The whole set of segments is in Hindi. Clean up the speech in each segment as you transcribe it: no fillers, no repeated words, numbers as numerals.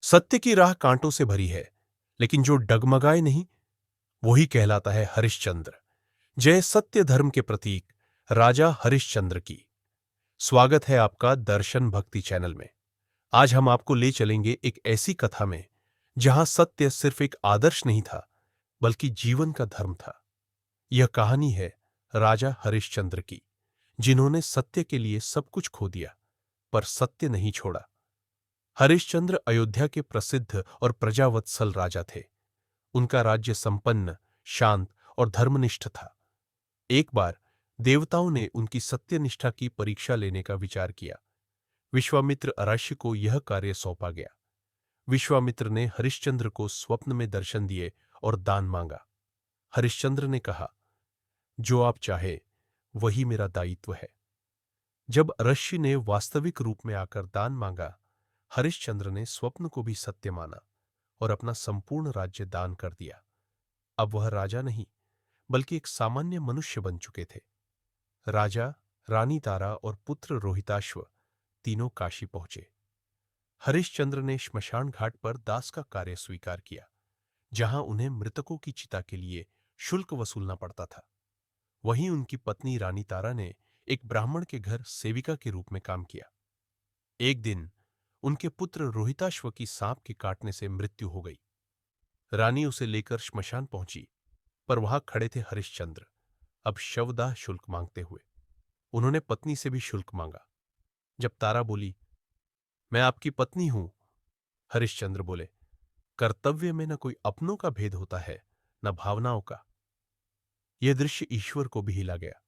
सत्य की राह कांटों से भरी है, लेकिन जो डगमगाए नहीं वही कहलाता है हरिश्चंद्र। जय सत्य धर्म के प्रतीक राजा हरिश्चंद्र की। स्वागत है आपका दर्शन भक्ति चैनल में। आज हम आपको ले चलेंगे एक ऐसी कथा में जहां सत्य सिर्फ एक आदर्श नहीं था, बल्कि जीवन का धर्म था। यह कहानी है राजा हरिश्चंद्र की, जिन्होंने सत्य के लिए सब कुछ खो दिया, पर सत्य नहीं छोड़ा। हरिश्चंद्र अयोध्या के प्रसिद्ध और प्रजावत्सल राजा थे। उनका राज्य संपन्न, शांत और धर्मनिष्ठ था। एक बार देवताओं ने उनकी सत्यनिष्ठा की परीक्षा लेने का विचार किया। विश्वामित्र ऋषि को यह कार्य सौंपा गया। विश्वामित्र ने हरिश्चंद्र को स्वप्न में दर्शन दिए और दान मांगा। हरिश्चंद्र ने कहा, जो आप चाहे वही मेरा दायित्व है। जब ऋषि ने वास्तविक रूप में आकर दान मांगा, हरिश्चंद्र ने स्वप्न को भी सत्य माना और अपना संपूर्ण राज्य दान कर दिया। अब वह राजा नहीं, बल्कि एक सामान्य मनुष्य बन चुके थे। राजा, रानी तारा और पुत्र रोहिताश्व तीनों काशी पहुंचे। हरिश्चंद्र ने श्मशान घाट पर दास का कार्य स्वीकार किया, जहां उन्हें मृतकों की चिता के लिए शुल्क वसूलना पड़ता था। वहीं उनकी पत्नी रानी तारा ने एक ब्राह्मण के घर सेविका के रूप में काम किया। एक दिन उनके पुत्र रोहिताश्व की सांप के काटने से मृत्यु हो गई। रानी उसे लेकर श्मशान पहुंची, पर वहां खड़े थे हरिश्चंद्र, अब शवदाह शुल्क मांगते हुए। उन्होंने पत्नी से भी शुल्क मांगा। जब तारा बोली, मैं आपकी पत्नी हूं, हरिश्चंद्र बोले, कर्तव्य में न कोई अपनों का भेद होता है, न भावनाओं का। यह दृश्य ईश्वर को भी हिला गया।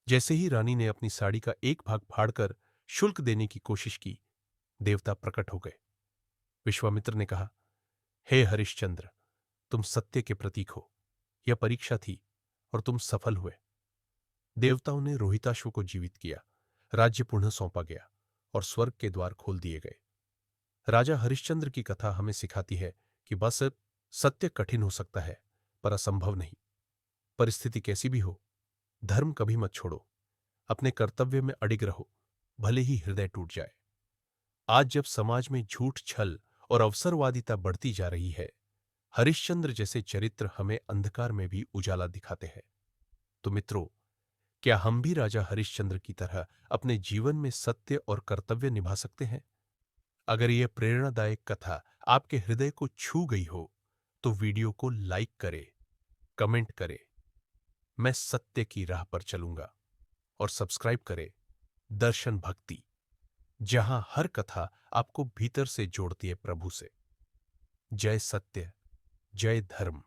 जैसे ही रानी ने अपनी साड़ी का एक भाग फाड़कर शुल्क देने की कोशिश की, देवता प्रकट हो गए। विश्वामित्र ने कहा, हे हरिश्चंद्र, तुम सत्य के प्रतीक हो। यह परीक्षा थी और तुम सफल हुए। देवताओं ने रोहिताश्व को जीवित किया, राज्य पुनः सौंपा गया और स्वर्ग के द्वार खोल दिए गए। राजा हरिश्चंद्र की कथा हमें सिखाती है कि बस सत्य कठिन हो सकता है, पर असंभव नहीं। परिस्थिति कैसी भी हो, धर्म कभी मत छोड़ो। अपने कर्तव्य में अडिग रहो, भले ही हृदय टूट जाए। आज जब समाज में झूठ, छल और अवसरवादिता बढ़ती जा रही है, हरिश्चंद्र जैसे चरित्र हमें अंधकार में भी उजाला दिखाते हैं। तो मित्रों, क्या हम भी राजा हरिश्चंद्र की तरह अपने जीवन में सत्य और कर्तव्य निभा सकते हैं? अगर यह प्रेरणादायक कथा आपके हृदय को छू गई हो, तो वीडियो को लाइक करें, कमेंट करें, मैं सत्य की राह पर चलूंगा, और सब्सक्राइब करें दर्शन भक्ति, जहां हर कथा आपको भीतर से जोड़ती है प्रभु से। जय सत्य, जय धर्म।